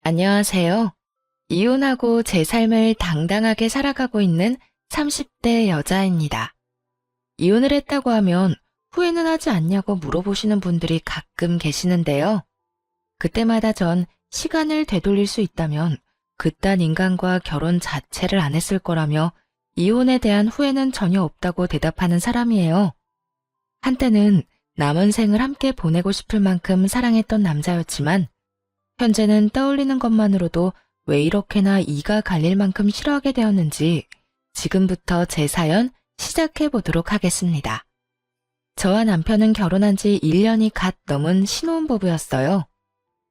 안녕하세요. 이혼하고 제 삶을 당당하게 살아가고 있는 30대 여자입니다. 이혼을 했다고 하면 후회는 하지 않냐고 물어보시는 분들이 가끔 계시는데요. 그때마다 전 시간을 되돌릴 수 있다면 그딴 인간과 결혼 자체를 안 했을 거라며 이혼에 대한 후회는 전혀 없다고 대답하는 사람이에요. 한때는 남은 생을 함께 보내고 싶을 만큼 사랑했던 남자였지만 현재는 떠올리는 것만으로도 왜 이렇게나 이가 갈릴 만큼 싫어하게 되었는지 지금부터 제 사연 시작해 보도록 하겠습니다. 저와 남편은 결혼한 지 1년이 갓 넘은 신혼부부였어요.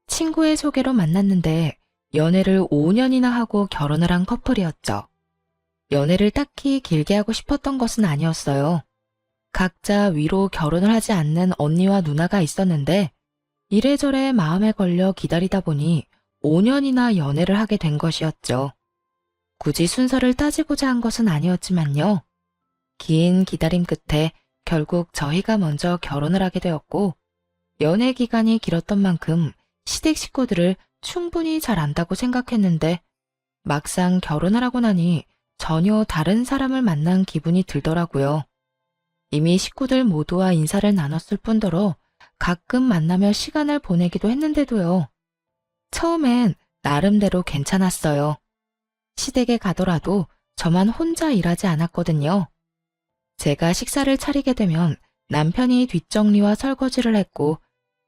친구의 소개로 만났는데 연애를 5년이나 하고 결혼을 한 커플이었죠. 연애를 딱히 길게 하고 싶었던 것은 아니었어요. 각자 위로 결혼을 하지 않는 언니와 누나가 있었는데 이래저래 마음에 걸려 기다리다 보니 5년이나 연애를 하게 된 것이었죠. 굳이 순서를 따지고자 한 것은 아니었지만요. 긴 기다림 끝에 결국 저희가 먼저 결혼을 하게 되었고 연애 기간이 길었던 만큼 시댁 식구들을 충분히 잘 안다고 생각했는데 막상 결혼을 하고 나니 전혀 다른 사람을 만난 기분이 들더라고요. 이미 식구들 모두와 인사를 나눴을 뿐더러 가끔 만나며 시간을 보내기도 했는데도요. 처음엔 나름대로 괜찮았어요. 시댁에 가더라도 저만 혼자 일하지 않았거든요. 제가 식사를 차리게 되면 남편이 뒷정리와 설거지를 했고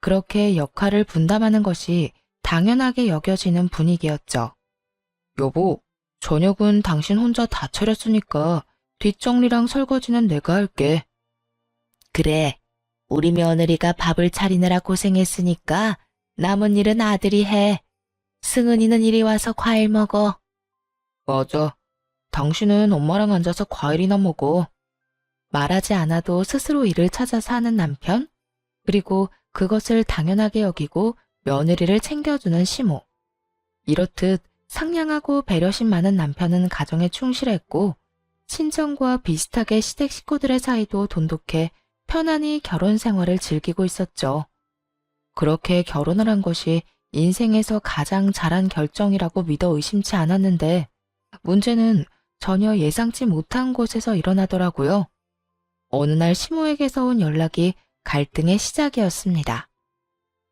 그렇게 역할을 분담하는 것이 당연하게 여겨지는 분위기였죠. 여보, 저녁은 당신 혼자 다 차렸으니까 뒷정리랑 설거지는 내가 할게. 그래, 우리 며느리가 밥을 차리느라 고생했으니까 남은 일은 아들이 해. 승은이는 이리 와서 과일 먹어. 맞아. 당신은 엄마랑 앉아서 과일이나 먹어. 말하지 않아도 스스로 일을 찾아서 하는 남편, 그리고 그것을 당연하게 여기고 며느리를 챙겨주는 시모. 이렇듯 상냥하고 배려심 많은 남편은 가정에 충실했고 친정과 비슷하게 시댁 식구들의 사이도 돈독해 편안히 결혼 생활을 즐기고 있었죠. 그렇게 결혼을 한 것이 인생에서 가장 잘한 결정이라고 믿어 의심치 않았는데 문제는 전혀 예상치 못한 곳에서 일어나더라고요. 어느 날 시모에게서 온 연락이 갈등의 시작이었습니다.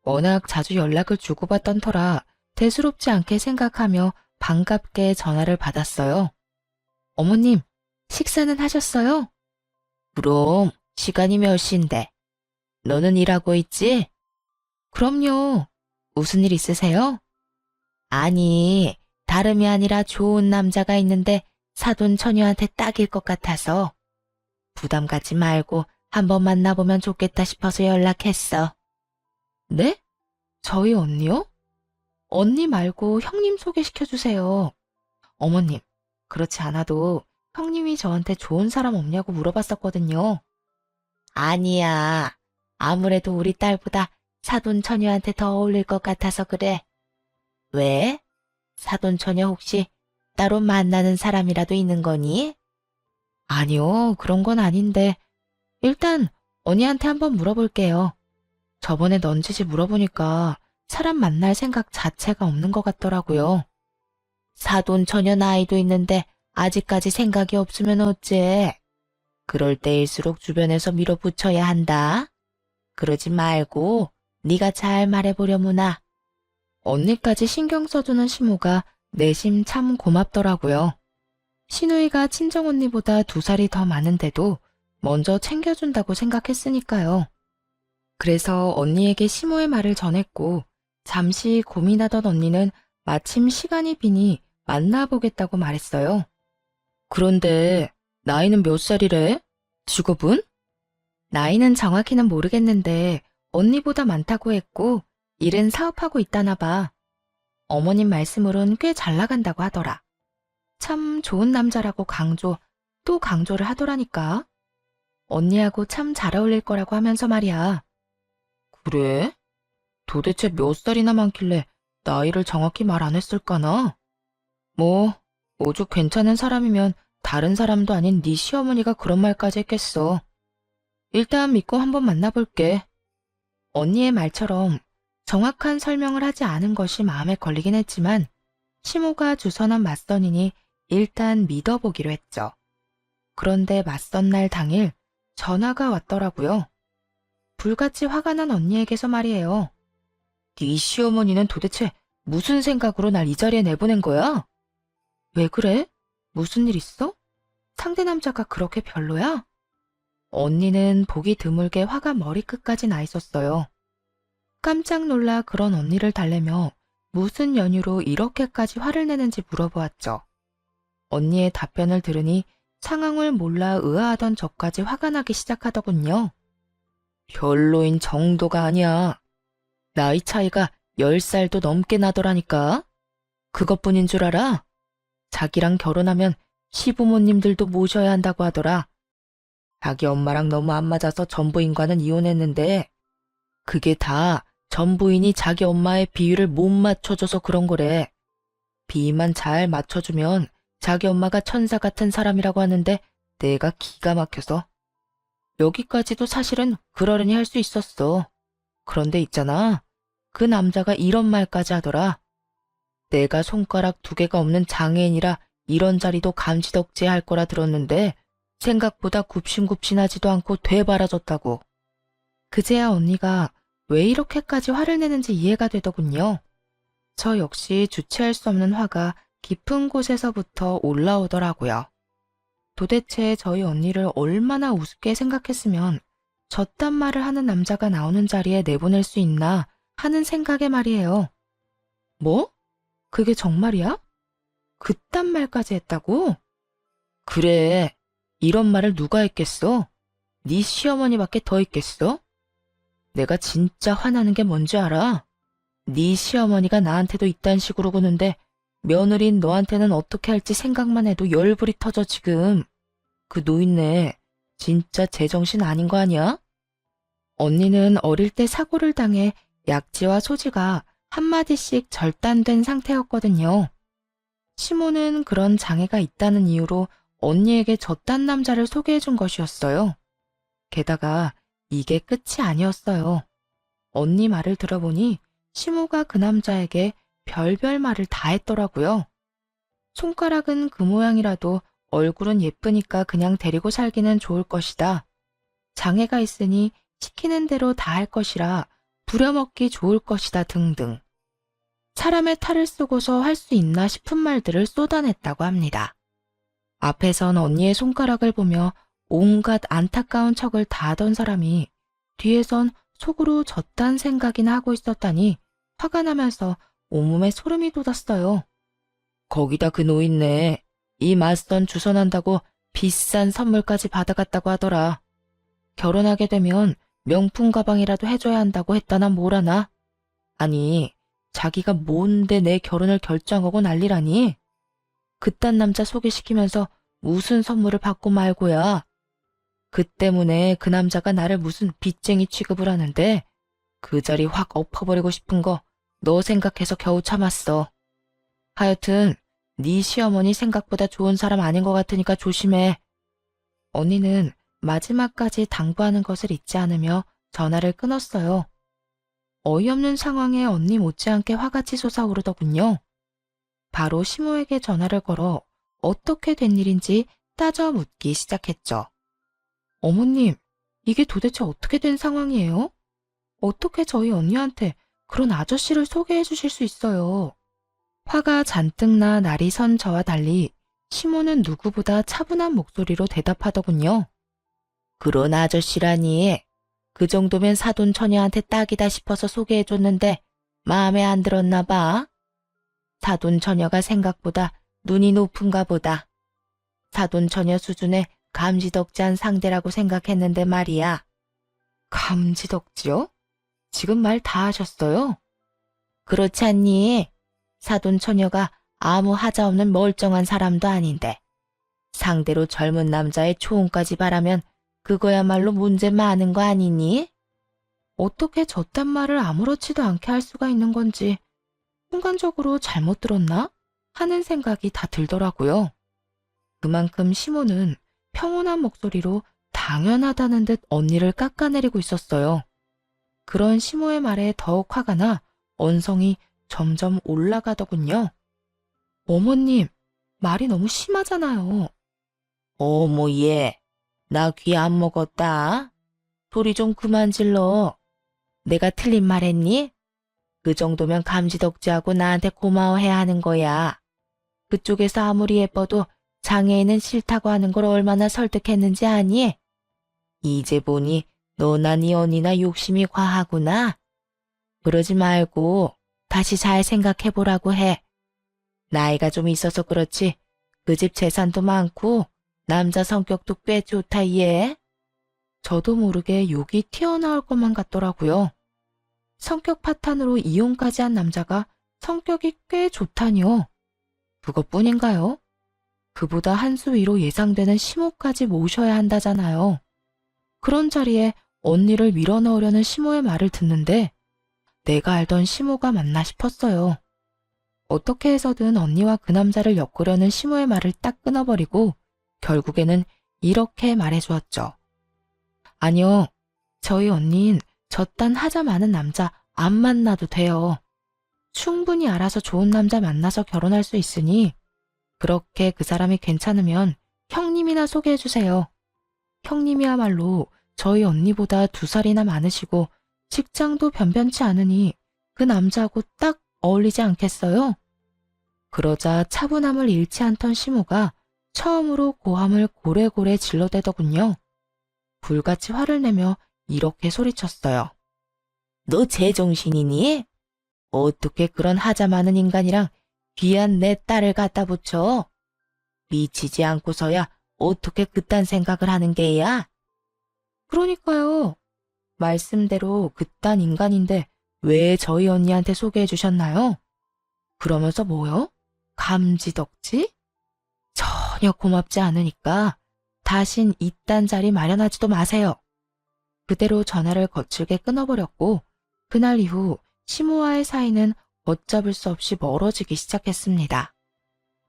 워낙 자주 연락을 주고받던 터라 대수롭지 않게 생각하며 반갑게 전화를 받았어요. 어머님, 식사는 하셨어요? 그럼 시간이 몇 시인데? 너는 일하고 있지? 그럼요. 무슨 일 있으세요? 아니, 다름이 아니라 좋은 남자가 있는데 사돈 처녀한테 딱일 것 같아서 부담 갖지 말고 한번 만나보면 좋겠다 싶어서 연락했어. 네? 저희 언니요? 언니 말고 형님 소개시켜주세요. 어머님, 그렇지 않아도 형님이 저한테 좋은 사람 없냐고 물어봤었거든요. 아니야. 아무래도 우리 딸보다 사돈 처녀한테 더 어울릴 것 같아서 그래. 왜? 사돈 처녀 혹시 따로 만나는 사람이라도 있는 거니? 아니요, 그런 건 아닌데. 일단 언니한테 한번 물어볼게요. 저번에 넌지시 물어보니까 사람 만날 생각 자체가 없는 것 같더라고요. 사돈 처녀 나이도 있는데 아직까지 생각이 없으면 어째? 그럴 때일수록 주변에서 밀어붙여야 한다. 그러지 말고 네가 잘 말해보려무나. 언니까지 신경 써주는 시모가 내심 참 고맙더라고요. 시누이가 친정언니보다 2살이 더 많은데도 먼저 챙겨준다고 생각했으니까요. 그래서 언니에게 시모의 말을 전했고 잠시 고민하던 언니는 마침 시간이 비니 만나보겠다고 말했어요. 그런데 나이는 몇 살이래? 직업은? 나이는 정확히는 모르겠는데 언니보다 많다고 했고 일은 사업하고 있다나 봐. 어머님 말씀으론 꽤 잘 나간다고 하더라. 참 좋은 남자라고 또 강조를 하더라니까. 언니하고 참 잘 어울릴 거라고 하면서 말이야. 그래? 도대체 몇 살이나 많길래 나이를 정확히 말 안 했을까나? 뭐, 오죽 괜찮은 사람이면 다른 사람도 아닌 네 시어머니가 그런 말까지 했겠어. 일단 믿고 한번 만나볼게. 언니의 말처럼 정확한 설명을 하지 않은 것이 마음에 걸리긴 했지만 시모가 주선한 맞선이니 일단 믿어보기로 했죠. 그런데 맞선 날 당일 전화가 왔더라고요. 불같이 화가 난 언니에게서 말이에요. 네 시어머니는 도대체 무슨 생각으로 날 이 자리에 내보낸 거야? 왜 그래? 무슨 일 있어? 상대 남자가 그렇게 별로야? 언니는 보기 드물게 화가 머리끝까지 나 있었어요. 깜짝 놀라 그런 언니를 달래며 무슨 연유로 이렇게까지 화를 내는지 물어보았죠. 언니의 답변을 들으니 상황을 몰라 의아하던 저까지 화가 나기 시작하더군요. 별로인 정도가 아니야. 나이 차이가 10살도 넘게 나더라니까. 그것뿐인 줄 알아? 자기랑 결혼하면 시부모님들도 모셔야 한다고 하더라. 자기 엄마랑 너무 안 맞아서 전부인과는 이혼했는데 그게 다 전부인이 자기 엄마의 비위를 못 맞춰줘서 그런 거래. 비위만 잘 맞춰주면 자기 엄마가 천사 같은 사람이라고 하는데 내가 기가 막혀서. 여기까지도 사실은 그러려니 할 수 있었어. 그런데 있잖아. 그 남자가 이런 말까지 하더라. 내가 손가락 2개가 없는 장애인이라 이런 자리도 감지덕지해 할 거라 들었는데 생각보다 굽신굽신하지도 않고 되바라졌다고. 그제야 언니가 왜 이렇게까지 화를 내는지 이해가 되더군요. 저 역시 주체할 수 없는 화가 깊은 곳에서부터 올라오더라고요. 도대체 저희 언니를 얼마나 우습게 생각했으면 저딴 말을 하는 남자가 나오는 자리에 내보낼 수 있나 하는 생각에 말이에요. 뭐? 그게 정말이야? 그딴 말까지 했다고? 그래. 이런 말을 누가 했겠어? 네 시어머니밖에 더 했겠어? 내가 진짜 화나는 게 뭔지 알아? 네 시어머니가 나한테도 이딴 식으로 구는데 며느리인 너한테는 어떻게 할지 생각만 해도 열불이 터져 지금. 그 노인네 진짜 제정신 아닌 거 아니야? 언니는 어릴 때 사고를 당해 약지와 소지가 한마디씩 절단된 상태였거든요. 시모는 그런 장애가 있다는 이유로 언니에게 저딴 남자를 소개해준 것이었어요. 게다가 이게 끝이 아니었어요. 언니 말을 들어보니 시모가 그 남자에게 별별 말을 다 했더라고요. 손가락은 그 모양이라도 얼굴은 예쁘니까 그냥 데리고 살기는 좋을 것이다. 장애가 있으니 시키는 대로 다 할 것이라 부려먹기 좋을 것이다 등등. 사람의 탈을 쓰고서 할 수 있나 싶은 말들을 쏟아냈다고 합니다. 앞에선 언니의 손가락을 보며 온갖 안타까운 척을 다 하던 사람이 뒤에선 속으로 저딴 생각이나 하고 있었다니 화가 나면서 온몸에 소름이 돋았어요. 거기다 그 노인네 이 맞선 주선한다고 비싼 선물까지 받아갔다고 하더라. 결혼하게 되면 명품 가방이라도 해줘야 한다고 했다나 뭐라나. 아니 자기가 뭔데 내 결혼을 결정하고 난리라니. 그딴 남자 소개시키면서 무슨 선물을 받고 말고야. 그 때문에 그 남자가 나를 무슨 빚쟁이 취급을 하는데 그 자리 확 엎어버리고 싶은 거 너 생각해서 겨우 참았어. 하여튼 네 시어머니 생각보다 좋은 사람 아닌 것 같으니까 조심해. 언니는 마지막까지 당부하는 것을 잊지 않으며 전화를 끊었어요. 어이없는 상황에 언니 못지않게 화같이 솟아오르더군요. 바로 시모에게 전화를 걸어 어떻게 된 일인지 따져 묻기 시작했죠. 어머님, 이게 도대체 어떻게 된 상황이에요? 어떻게 저희 언니한테 그런 아저씨를 소개해 주실 수 있어요? 화가 잔뜩 나 날이 선 저와 달리 시모는 누구보다 차분한 목소리로 대답하더군요. 그런 아저씨라니. 그 정도면 사돈 처녀한테 딱이다 싶어서 소개해줬는데 마음에 안 들었나 봐. 사돈 처녀가 생각보다 눈이 높은가 보다. 사돈 처녀 수준의 감지덕지한 상대라고 생각했는데 말이야. 감지덕지요? 지금 말 다 하셨어요? 그렇지 않니? 사돈 처녀가 아무 하자 없는 멀쩡한 사람도 아닌데 상대로 젊은 남자의 초혼까지 바라면 그거야말로 문제 많은 거 아니니? 어떻게 저딴 말을 아무렇지도 않게 할 수가 있는 건지 순간적으로 잘못 들었나? 하는 생각이 다 들더라고요. 그만큼 시모는 평온한 목소리로 당연하다는 듯 언니를 깎아내리고 있었어요. 그런 시모의 말에 더욱 화가 나 언성이 점점 올라가더군요. 어머님, 말이 너무 심하잖아요. 어머 얘, 나 귀 안 먹었다. 소리 좀 그만 질러. 내가 틀린 말 했니? 그 정도면 감지덕지하고 나한테 고마워해야 하는 거야. 그쪽에서 아무리 예뻐도 장애인은 싫다고 하는 걸 얼마나 설득했는지 아니? 이제 보니 너나 네 언니나 욕심이 과하구나. 그러지 말고 다시 잘 생각해보라고 해. 나이가 좀 있어서 그렇지 그 집 재산도 많고 남자 성격도 꽤 좋다 얘. 저도 모르게 욕이 튀어나올 것만 같더라고요. 성격 파탄으로 이혼까지 한 남자가 성격이 꽤 좋다니요. 그것뿐인가요? 그보다 한 수 위로 예상되는 시모까지 모셔야 한다잖아요. 그런 자리에 언니를 밀어넣으려는 시모의 말을 듣는데 내가 알던 시모가 맞나 싶었어요. 어떻게 해서든 언니와 그 남자를 엮으려는 시모의 말을 딱 끊어버리고 결국에는 이렇게 말해주었죠. 아니요, 저희 언니는 저딴 하자 많은 남자 안 만나도 돼요. 충분히 알아서 좋은 남자 만나서 결혼할 수 있으니 그렇게 그 사람이 괜찮으면 형님이나 소개해주세요. 형님이야말로 저희 언니보다 2살이나 많으시고 직장도 변변치 않으니 그 남자하고 딱 어울리지 않겠어요? 그러자 차분함을 잃지 않던 시모가 처음으로 고함을 고래고래 질러대더군요. 불같이 화를 내며 이렇게 소리쳤어요. 너 제정신이니? 어떻게 그런 하자 많은 인간이랑 귀한 내 딸을 갖다 붙여? 미치지 않고서야 어떻게 그딴 생각을 하는 게야? 그러니까요. 말씀대로 그딴 인간인데 왜 저희 언니한테 소개해 주셨나요? 그러면서 뭐요? 감지덕지? 전혀 고맙지 않으니까 다신 이딴 자리 마련하지도 마세요. 그대로 전화를 거칠게 끊어버렸고 그날 이후 시모와의 사이는 걷잡을 수 없이 멀어지기 시작했습니다.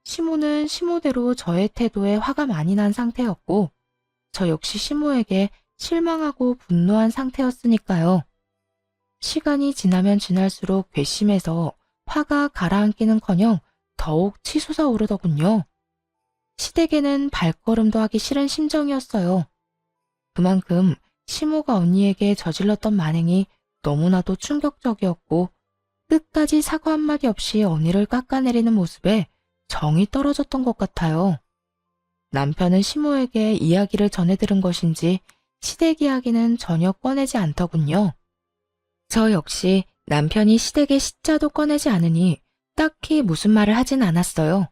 시모는 시모대로 저의 태도에 화가 많이 난 상태였고 저 역시 시모에게 실망하고 분노한 상태였으니까요. 시간이 지나면 지날수록 괘씸해서 화가 가라앉기는커녕 더욱 치솟아 오르더군요. 시댁에는 발걸음도 하기 싫은 심정이었어요. 그만큼 시모가 언니에게 저질렀던 만행이 너무나도 충격적이었고 끝까지 사과 한마디 없이 언니를 깎아내리는 모습에 정이 떨어졌던 것 같아요. 남편은 시모에게 이야기를 전해들은 것인지 시댁 이야기는 전혀 꺼내지 않더군요. 저 역시 남편이 시댁의 시자도 꺼내지 않으니 딱히 무슨 말을 하진 않았어요.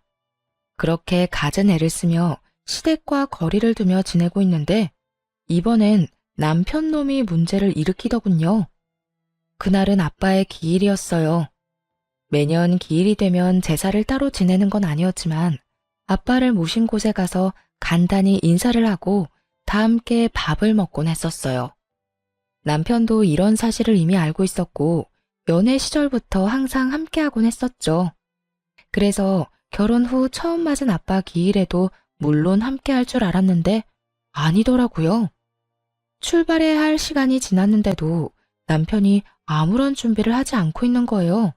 그렇게 갖은 애를 쓰며 시댁과 거리를 두며 지내고 있는데 이번엔 남편 놈이 문제를 일으키더군요. 그날은 아빠의 기일이었어요. 매년 기일이 되면 제사를 따로 지내는 건 아니었지만 아빠를 모신 곳에 가서 간단히 인사를 하고 다 함께 밥을 먹곤 했었어요. 남편도 이런 사실을 이미 알고 있었고 연애 시절부터 항상 함께하곤 했었죠. 그래서 결혼 후 처음 맞은 아빠 기일에도 물론 함께할 줄 알았는데 아니더라고요. 출발해야 할 시간이 지났는데도 남편이 아무런 준비를 하지 않고 있는 거예요.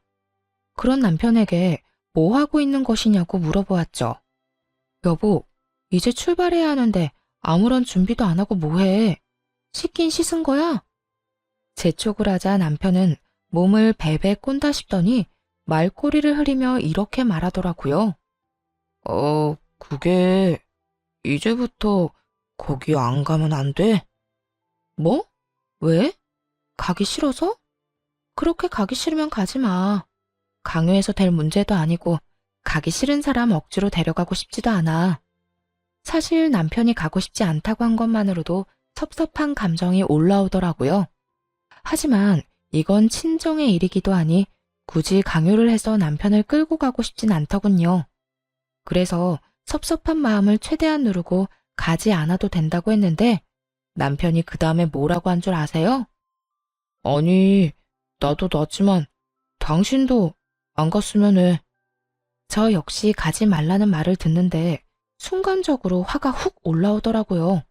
그런 남편에게 뭐 하고 있는 것이냐고 물어보았죠. 여보, 이제 출발해야 하는데 아무런 준비도 안 하고 뭐해? 씻긴 씻은 거야? 재촉을 하자 남편은 몸을 베베 꼰다 싶더니 말꼬리를 흐리며 이렇게 말하더라고요. 그게 이제부터 거기 안 가면 안 돼? 뭐? 왜? 가기 싫어서? 그렇게 가기 싫으면 가지 마. 강요해서 될 문제도 아니고 가기 싫은 사람 억지로 데려가고 싶지도 않아. 사실 남편이 가고 싶지 않다고 한 것만으로도 섭섭한 감정이 올라오더라고요. 하지만 이건 친정의 일이기도 하니 굳이 강요를 해서 남편을 끌고 가고 싶진 않더군요. 그래서 섭섭한 마음을 최대한 누르고 가지 않아도 된다고 했는데 남편이 그 다음에 뭐라고 한 줄 아세요? 아니, 나도 나지만 당신도 안 갔으면 해. 저 역시 가지 말라는 말을 듣는데 순간적으로 화가 훅 올라오더라고요.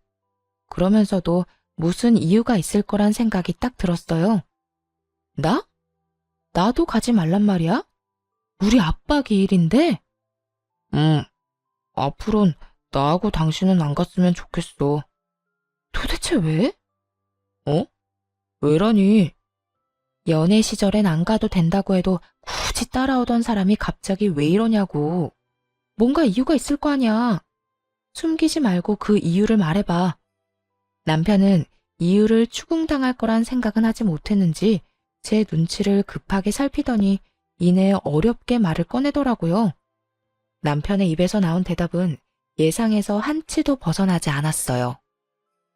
그러면서도 무슨 이유가 있을 거란 생각이 딱 들었어요. 나? 나도 가지 말란 말이야? 우리 아빠 기일인데? 앞으론 나하고 당신은 안 갔으면 좋겠어. 도대체 왜? 어? 왜라니? 연애 시절엔 안 가도 된다고 해도 굳이 따라오던 사람이 갑자기 왜 이러냐고. 뭔가 이유가 있을 거 아니야. 숨기지 말고 그 이유를 말해봐. 남편은 이유를 추궁당할 거란 생각은 하지 못했는지 제 눈치를 급하게 살피더니 이내 어렵게 말을 꺼내더라고요. 남편의 입에서 나온 대답은 예상에서 한치도 벗어나지 않았어요.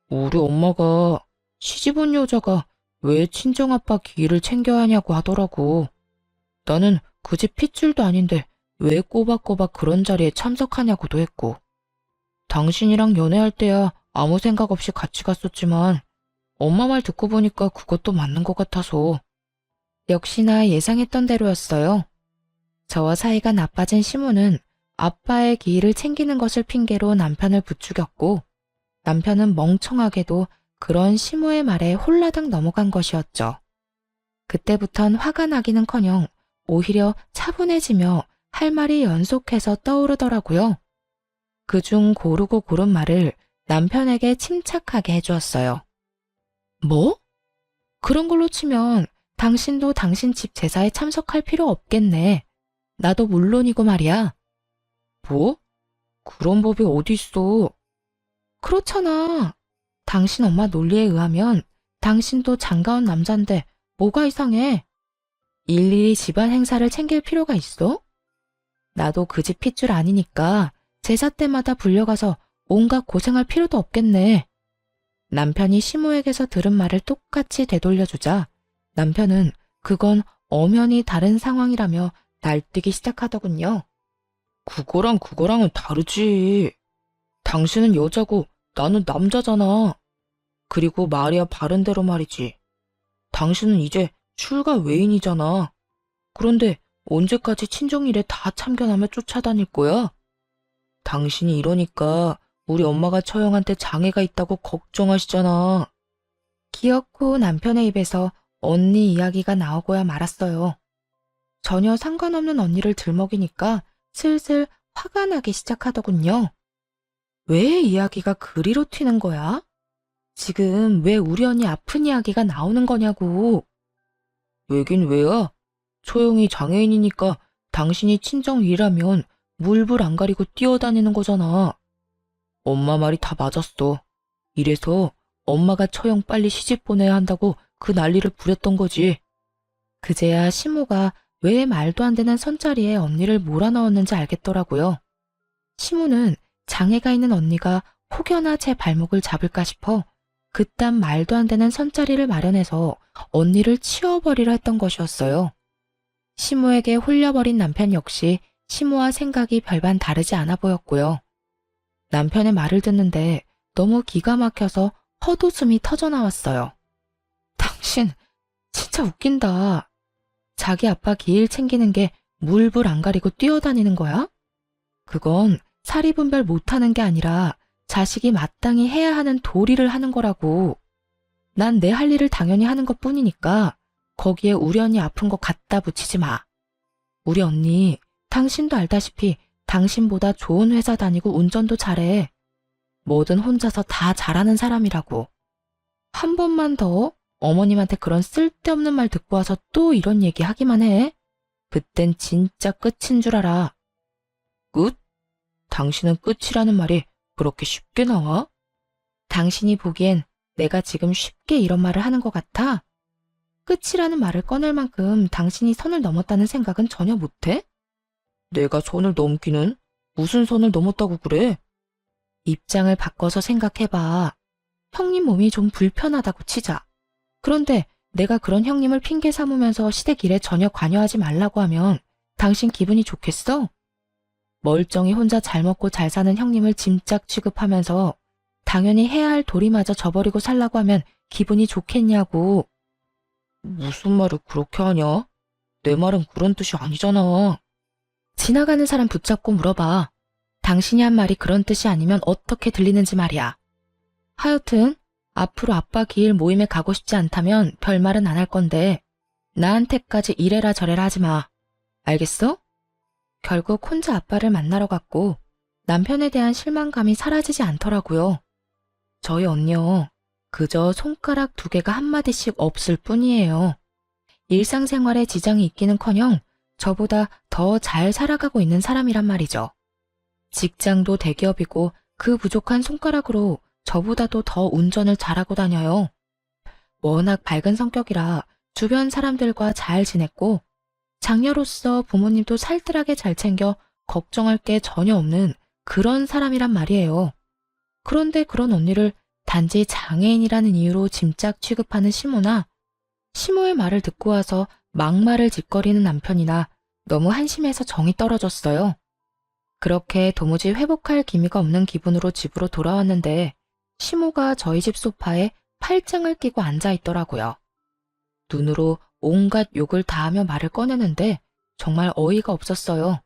우리 엄마가 시집 온 여자가 왜 친정아빠 기일을 챙겨야 하냐고 하더라고. 나는 그 집 핏줄도 아닌데 왜 꼬박꼬박 그런 자리에 참석하냐고도 했고. 당신이랑 연애할 때야 아무 생각 없이 같이 갔었지만 엄마 말 듣고 보니까 그것도 맞는 것 같아서. 역시나 예상했던 대로였어요. 저와 사이가 나빠진 시모는 아빠의 기일을 챙기는 것을 핑계로 남편을 부추겼고 남편은 멍청하게도 그런 시모의 말에 홀라당 넘어간 것이었죠. 그때부턴 화가 나기는커녕 오히려 차분해지며 할 말이 연속해서 떠오르더라고요. 그중 고르고 고른 말을 남편에게 침착하게 해주었어요. 뭐? 그런 걸로 치면 당신도 당신 집 제사에 참석할 필요 없겠네. 나도 물론이고 말이야. 뭐? 그런 법이 어디 있어? 그렇잖아. 당신 엄마 논리에 의하면 당신도 장가온 남잔데 뭐가 이상해? 일일이 집안 행사를 챙길 필요가 있어? 나도 그 집 핏줄 아니니까 제사 때마다 불려가서 온갖 고생할 필요도 없겠네. 남편이 시모에게서 들은 말을 똑같이 되돌려주자 남편은 그건 엄연히 다른 상황이라며 날뛰기 시작하더군요. 그거랑은 다르지. 당신은 여자고 나는 남자잖아. 그리고 말이야 바른 대로 말이지. 당신은 이제 출가 외인이잖아. 그런데 언제까지 친정일에 다 참견하며 쫓아다닐 거야? 당신이 이러니까 우리 엄마가 처형한테 장애가 있다고 걱정하시잖아. 기어코 남편의 입에서 언니 이야기가 나오고야 말았어요. 전혀 상관없는 언니를 들먹이니까 슬슬 화가 나기 시작하더군요. 왜 이야기가 그리로 튀는 거야? 지금 왜 우리 언니 아픈 이야기가 나오는 거냐고. 왜긴 왜야? 초영이 장애인이니까 당신이 친정이라면 물불 안 가리고 뛰어다니는 거잖아. 엄마 말이 다 맞았어. 이래서 엄마가 처형 빨리 시집 보내야 한다고 그 난리를 부렸던 거지. 그제야 시모가 왜 말도 안 되는 선자리에 언니를 몰아넣었는지 알겠더라고요. 시모는 장애가 있는 언니가 혹여나 제 발목을 잡을까 싶어 그딴 말도 안 되는 선자리를 마련해서 언니를 치워버리려 했던 것이었어요. 시모에게 홀려버린 남편 역시 시모와 생각이 별반 다르지 않아 보였고요. 남편의 말을 듣는데 너무 기가 막혀서 헛웃음이 터져나왔어요. 당신 진짜 웃긴다. 자기 아빠 기일 챙기는 게 물불 안 가리고 뛰어다니는 거야? 그건 사리분별 못하는 게 아니라 자식이 마땅히 해야 하는 도리를 하는 거라고. 난 내 할 일을 당연히 하는 것뿐이니까 거기에 우리 언니 아픈 거 갖다 붙이지 마. 우리 언니 당신도 알다시피 당신보다 좋은 회사 다니고 운전도 잘해. 뭐든 혼자서 다 잘하는 사람이라고. 한 번만 더 어머님한테 그런 쓸데없는 말 듣고 와서 또 이런 얘기 하기만 해. 그땐 진짜 끝인 줄 알아. 끝? 당신은 끝이라는 말이 그렇게 쉽게 나와? 당신이 보기엔 내가 지금 쉽게 이런 말을 하는 것 같아? 끝이라는 말을 꺼낼 만큼 당신이 선을 넘었다는 생각은 전혀 못해? 내가 선을 넘기는? 무슨 선을 넘었다고 그래? 입장을 바꿔서 생각해봐. 형님 몸이 좀 불편하다고 치자. 그런데 내가 그런 형님을 핑계 삼으면서 시댁 일에 전혀 관여하지 말라고 하면 당신 기분이 좋겠어? 멀쩡히 혼자 잘 먹고 잘 사는 형님을 짐짝 취급하면서 당연히 해야 할 도리마저 저버리고 살라고 하면 기분이 좋겠냐고. 무슨 말을 그렇게 하냐? 내 말은 그런 뜻이 아니잖아. 지나가는 사람 붙잡고 물어봐. 당신이 한 말이 그런 뜻이 아니면 어떻게 들리는지 말이야. 하여튼 앞으로 아빠 기일 모임에 가고 싶지 않다면 별말은 안 할 건데 나한테까지 이래라 저래라 하지 마. 알겠어? 결국 혼자 아빠를 만나러 갔고 남편에 대한 실망감이 사라지지 않더라고요. 저희 언니요. 그저 손가락 2개가 한마디씩 없을 뿐이에요. 일상생활에 지장이 있기는커녕 저보다 더 잘 살아가고 있는 사람이란 말이죠. 직장도 대기업이고 그 부족한 손가락으로 저보다도 더 운전을 잘하고 다녀요. 워낙 밝은 성격이라 주변 사람들과 잘 지냈고 장녀로서 부모님도 살뜰하게 잘 챙겨 걱정할 게 전혀 없는 그런 사람이란 말이에요. 그런데 그런 언니를 단지 장애인이라는 이유로 짐짝 취급하는 시모나 시모의 말을 듣고 와서 막말을 짓거리는 남편이나 너무 한심해서 정이 떨어졌어요. 그렇게 도무지 회복할 기미가 없는 기분으로 집으로 돌아왔는데 시모가 저희 집 소파에 팔짱을 끼고 앉아 있더라고요. 눈으로 온갖 욕을 다하며 말을 꺼내는데 정말 어이가 없었어요.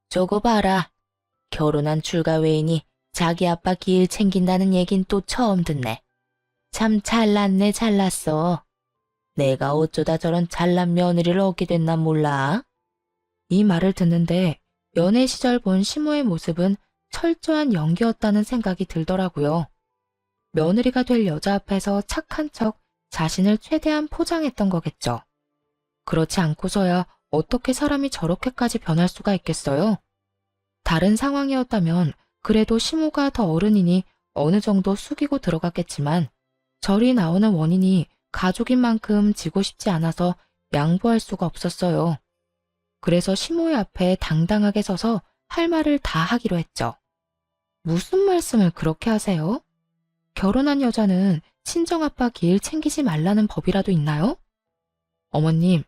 저거 봐라. 결혼한 출가 외인이 자기 아빠 길 챙긴다는 얘긴 또 처음 듣네. 참 잘났네 잘났어. 내가 어쩌다 저런 잘난 며느리를 얻게 됐나 몰라. 이 말을 듣는데 연애 시절 본 시모의 모습은 철저한 연기였다는 생각이 들더라고요. 며느리가 될 여자 앞에서 착한 척 자신을 최대한 포장했던 거겠죠. 그렇지 않고서야 어떻게 사람이 저렇게까지 변할 수가 있겠어요? 다른 상황이었다면 그래도 시모가 더 어른이니 어느 정도 숙이고 들어갔겠지만 절이 나오는 원인이 가족인 만큼 지고 싶지 않아서 양보할 수가 없었어요. 그래서 시모의 앞에 당당하게 서서 할 말을 다 하기로 했죠. 무슨 말씀을 그렇게 하세요? 결혼한 여자는 친정아빠 길 챙기지 말라는 법이라도 있나요? 어머님,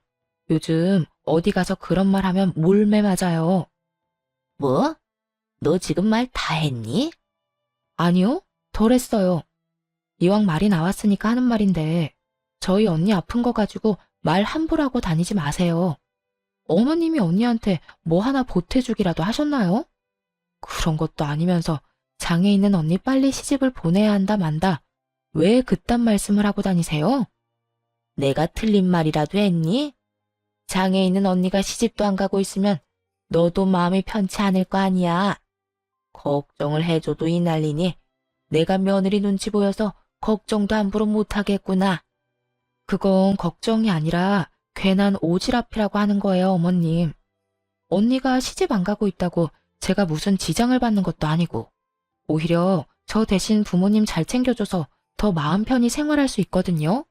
요즘 어디 가서 그런 말 하면 몰매 맞아요. 뭐? 너 지금 말 다 했니? 아니요, 덜 했어요. 이왕 말이 나왔으니까 하는 말인데 저희 언니 아픈 거 가지고 말 함부로 하고 다니지 마세요. 어머님이 언니한테 뭐 하나 보태주기라도 하셨나요? 그런 것도 아니면서 장애 있는 언니 빨리 시집을 보내야 한다 만다. 왜 그딴 말씀을 하고 다니세요? 내가 틀린 말이라도 했니? 장애 있는 언니가 시집도 안 가고 있으면 너도 마음이 편치 않을 거 아니야. 걱정을 해줘도 이 난리니 내가 며느리 눈치 보여서 걱정도 함부로 못하겠구나. 그건 걱정이 아니라 괜한 오지랖이라고 하는 거예요, 어머님. 언니가 시집 안 가고 있다고 제가 무슨 지장을 받는 것도 아니고 오히려 저 대신 부모님 잘 챙겨줘서 더 마음 편히 생활할 수 있거든요.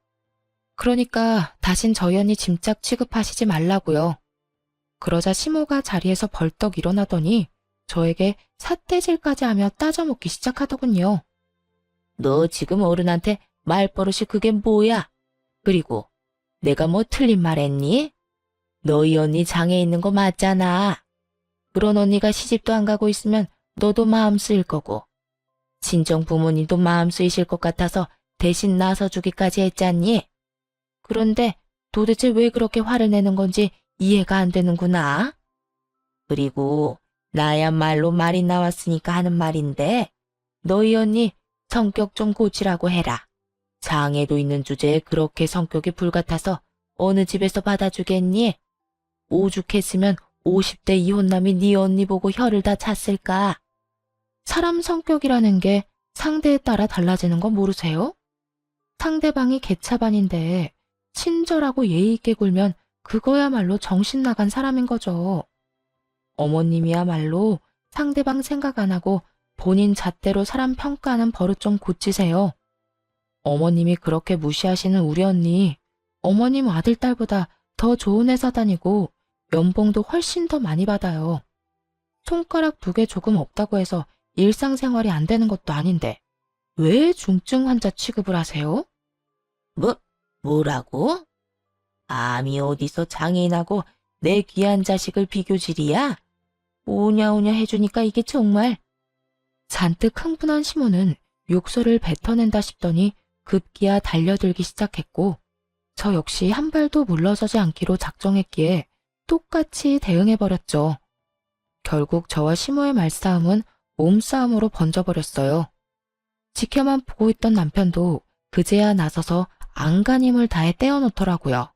그러니까 다신 저희 언니 짐짝 취급하시지 말라고요. 그러자 시모가 자리에서 벌떡 일어나더니 저에게 삿대질까지 하며 따져먹기 시작하더군요. 너 지금 어른한테 말버릇이 그게 뭐야? 그리고 내가 뭐 틀린 말 했니? 너희 언니 장애 있는 거 맞잖아. 그런 언니가 시집도 안 가고 있으면 너도 마음 쓰일 거고 친정 부모님도 마음 쓰이실 것 같아서 대신 나서주기까지 했잖니. 그런데 도대체 왜 그렇게 화를 내는 건지 이해가 안 되는구나. 그리고 나야말로 말이 나왔으니까 하는 말인데 너희 언니 성격 좀 고치라고 해라. 장애도 있는 주제에 그렇게 성격이 불같아서 어느 집에서 받아주겠니? 오죽했으면 50대 이혼남이 네 언니 보고 혀를 다 찼을까? 사람 성격이라는 게 상대에 따라 달라지는 거 모르세요? 상대방이 개차반인데 친절하고 예의 있게 굴면 그거야말로 정신 나간 사람인 거죠. 어머님이야말로 상대방 생각 안 하고 본인 잣대로 사람 평가하는 버릇 좀 고치세요. 어머님이 그렇게 무시하시는 우리 언니, 어머님 아들, 딸보다 더 좋은 회사 다니고 연봉도 훨씬 더 많이 받아요. 손가락 2개 조금 없다고 해서 일상생활이 안 되는 것도 아닌데 왜 중증 환자 취급을 하세요? 뭐라고? 감히 어디서 장애인하고 내 귀한 자식을 비교질이야? 오냐오냐 해주니까 이게 정말. 잔뜩 흥분한 시모는 욕설을 뱉어낸다 싶더니 급기야 달려들기 시작했고 저 역시 한 발도 물러서지 않기로 작정했기에 똑같이 대응해버렸죠. 결국 저와 시모의 말싸움은 몸싸움으로 번져버렸어요. 지켜만 보고 있던 남편도 그제야 나서서 안간힘을 다해 떼어놓더라고요.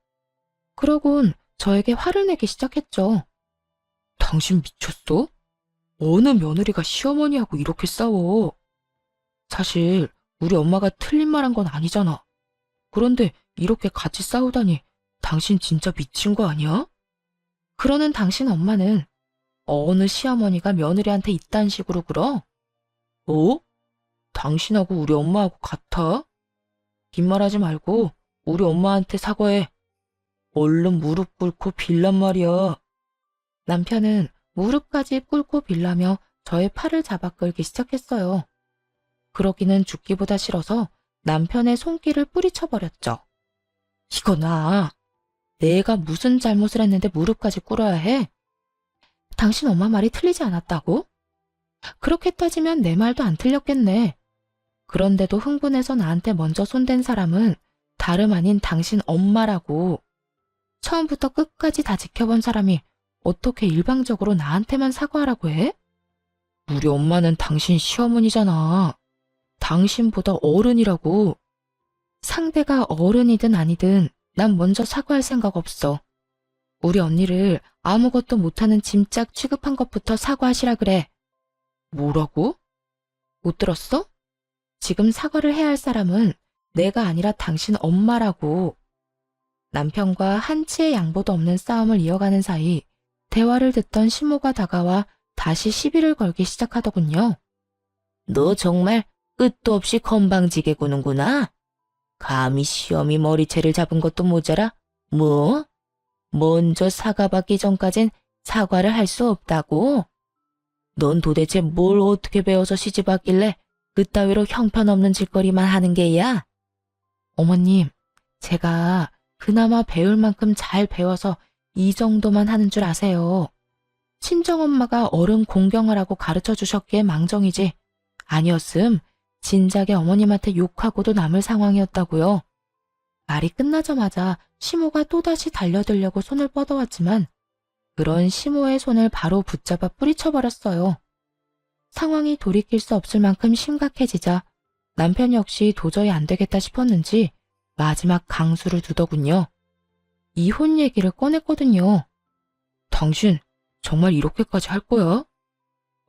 그러곤 저에게 화를 내기 시작했죠. 당신 미쳤어? 어느 며느리가 시어머니하고 이렇게 싸워? 사실 우리 엄마가 틀린 말 한 건 아니잖아. 그런데 이렇게 같이 싸우다니 당신 진짜 미친 거 아니야? 그러는 당신 엄마는 어느 시어머니가 며느리한테 이딴 식으로 굴어? 어? 당신하고 우리 엄마하고 같아? 긴 말하지 말고 우리 엄마한테 사과해. 얼른 무릎 꿇고 빌란 말이야. 남편은 무릎까지 꿇고 빌라며 저의 팔을 잡아 끌기 시작했어요. 그러기는 죽기보다 싫어서 남편의 손길을 뿌리쳐버렸죠. 이거나, 내가 무슨 잘못을 했는데 무릎까지 꿇어야 해? 당신 엄마 말이 틀리지 않았다고? 그렇게 따지면 내 말도 안 틀렸겠네. 그런데도 흥분해서 나한테 먼저 손댄 사람은 다름 아닌 당신 엄마라고. 처음부터 끝까지 다 지켜본 사람이 어떻게 일방적으로 나한테만 사과하라고 해? 우리 엄마는 당신 시어머니잖아. 당신보다 어른이라고. 상대가 어른이든 아니든 난 먼저 사과할 생각 없어. 우리 언니를 아무것도 못하는 짐짝 취급한 것부터 사과하시라 그래. 뭐라고? 못 들었어? 지금 사과를 해야 할 사람은 내가 아니라 당신 엄마라고. 남편과 한치의 양보도 없는 싸움을 이어가는 사이 대화를 듣던 시모가 다가와 다시 시비를 걸기 시작하더군요. 너 정말 끝도 없이 건방지게 구는구나. 감히 시어미 머리채를 잡은 것도 모자라? 뭐? 먼저 사과받기 전까진 사과를 할 수 없다고? 넌 도대체 뭘 어떻게 배워서 시집왔길래 그따위로 형편없는 짓거리만 하는 게야? 어머님, 제가 그나마 배울 만큼 잘 배워서 이 정도만 하는 줄 아세요. 친정엄마가 어른 공경하라고 가르쳐 주셨기에 망정이지. 아니었음 진작에 어머님한테 욕하고도 남을 상황이었다고요. 말이 끝나자마자 시모가 또다시 달려들려고 손을 뻗어왔지만 그런 시모의 손을 바로 붙잡아 뿌리쳐버렸어요. 상황이 돌이킬 수 없을 만큼 심각해지자 남편 역시 도저히 안 되겠다 싶었는지 마지막 강수를 두더군요. 이혼 얘기를 꺼냈거든요. 당신 정말 이렇게까지 할 거야?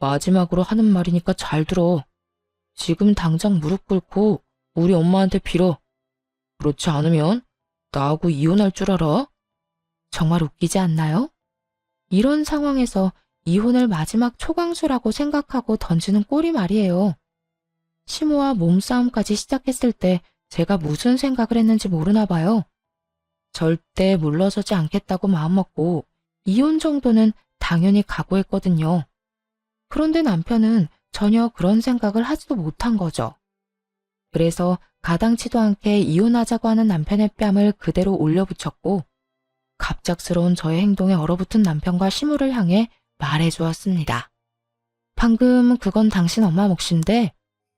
마지막으로 하는 말이니까 잘 들어. 지금 당장 무릎 꿇고 우리 엄마한테 빌어. 그렇지 않으면 나하고 이혼할 줄 알아? 정말 웃기지 않나요? 이런 상황에서 이혼을 마지막 초강수라고 생각하고 던지는 꼴이 말이에요. 시모와 몸싸움까지 시작했을 때 제가 무슨 생각을 했는지 모르나 봐요. 절대 물러서지 않겠다고 마음먹고 이혼 정도는 당연히 각오했거든요. 그런데 남편은 전혀 그런 생각을 하지도 못한 거죠. 그래서 가당치도 않게 이혼하자고 하는 남편의 뺨을 그대로 올려붙였고 갑작스러운 저의 행동에 얼어붙은 남편과 시모를 향해 말해주었습니다. 방금 그건 당신 엄마 몫인데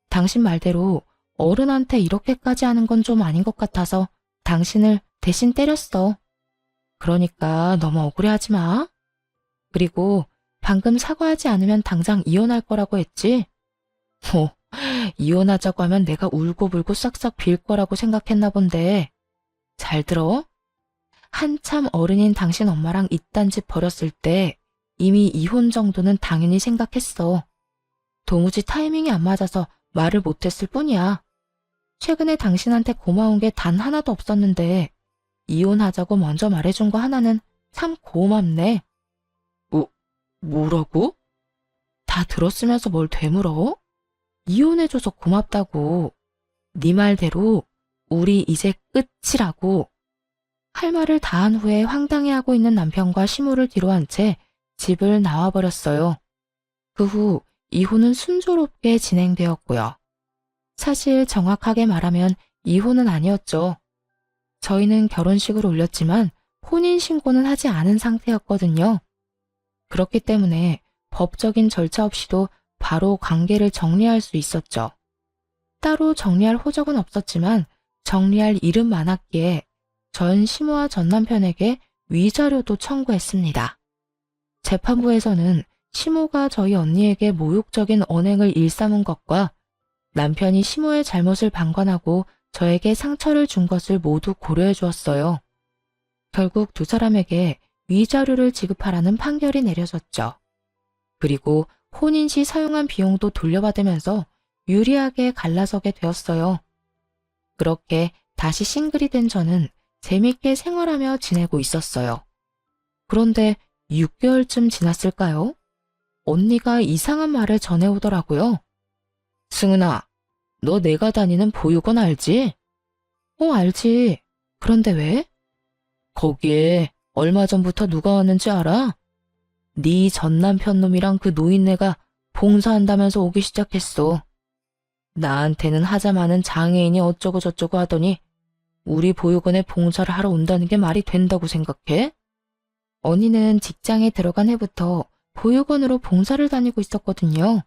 당신 말대로 어른한테 이렇게까지 하는 건 좀 아닌 것 같아서 당신을 대신 때렸어. 그러니까 너무 억울해하지 마. 그리고 방금 사과하지 않으면 당장 이혼할 거라고 했지? 이혼하자고 하면 내가 울고불고 싹싹 빌 거라고 생각했나 본데. 잘 들어. 한참 어른인 당신 엄마랑 이딴 짓 벌였을 때 이미 이혼 정도는 당연히 생각했어. 도무지 타이밍이 안 맞아서 말을 못했을 뿐이야. 최근에 당신한테 고마운 게 단 하나도 없었는데 이혼하자고 먼저 말해준 거 하나는 참 고맙네. 뭐라고? 다 들었으면서 뭘 되물어? 이혼해줘서 고맙다고. 네 말대로 우리 이제 끝이라고. 할 말을 다 한 후에 황당해하고 있는 남편과 시모를 뒤로한 채 집을 나와버렸어요. 그 후 이혼은 순조롭게 진행되었고요. 사실 정확하게 말하면 이혼은 아니었죠. 저희는 결혼식을 올렸지만 혼인신고는 하지 않은 상태였거든요. 그렇기 때문에 법적인 절차 없이도 바로 관계를 정리할 수 있었죠. 따로 정리할 호적은 없었지만 정리할 일은 많았기에 전 시모와 전 남편에게 위자료도 청구했습니다. 재판부에서는 시모가 저희 언니에게 모욕적인 언행을 일삼은 것과 남편이 시모의 잘못을 방관하고 저에게 상처를 준 것을 모두 고려해 주었어요. 결국 두 사람에게 위자료를 지급하라는 판결이 내려졌죠. 그리고 혼인 시 사용한 비용도 돌려받으면서 유리하게 갈라서게 되었어요. 그렇게 다시 싱글이 된 저는 재밌게 생활하며 지내고 있었어요. 그런데 6개월쯤 지났을까요? 언니가 이상한 말을 전해오더라고요. 승은아, 너 내가 다니는 보육원 알지? 알지. 그런데 왜? 거기에 얼마 전부터 누가 왔는지 알아? 네 전 남편 놈이랑 그 노인네가 봉사한다면서 오기 시작했어. 나한테는 하자마는 장애인이 어쩌고 저쩌고 하더니 우리 보육원에 봉사를 하러 온다는 게 말이 된다고 생각해? 언니는 직장에 들어간 해부터 보육원으로 봉사를 다니고 있었거든요.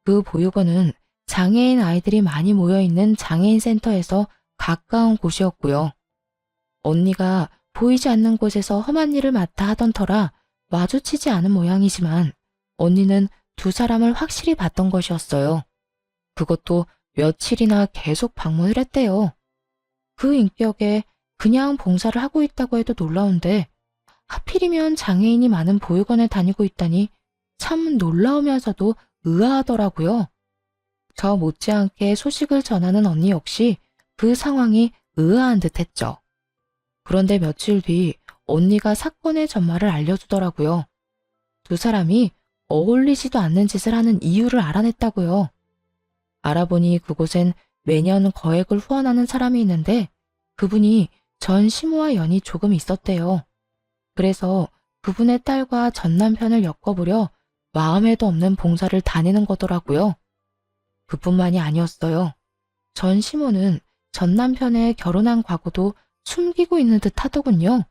그 보육원은 장애인 아이들이 많이 모여있는 장애인 센터에서 가까운 곳이었고요. 언니가 보이지 않는 곳에서 험한 일을 맡아 하던 터라 마주치지 않은 모양이지만 언니는 두 사람을 확실히 봤던 것이었어요. 그것도 며칠이나 계속 방문을 했대요. 그 인격에 그냥 봉사를 하고 있다고 해도 놀라운데 하필이면 장애인이 많은 보육원에 다니고 있다니 참 놀라우면서도 의아하더라고요. 저 못지않게 소식을 전하는 언니 역시 그 상황이 의아한 듯 했죠. 그런데 며칠 뒤 언니가 사건의 전말을 알려주더라고요. 두 사람이 어울리지도 않는 짓을 하는 이유를 알아냈다고요. 알아보니 그곳엔 매년 거액을 후원하는 사람이 있는데 그분이 전 시모와 연이 조금 있었대요. 그래서 그분의 딸과 전 남편을 엮어보려 마음에도 없는 봉사를 다니는 거더라고요. 그뿐만이 아니었어요. 전 시모는 전 남편의 결혼한 과거도 숨기고 있는 듯 하더군요.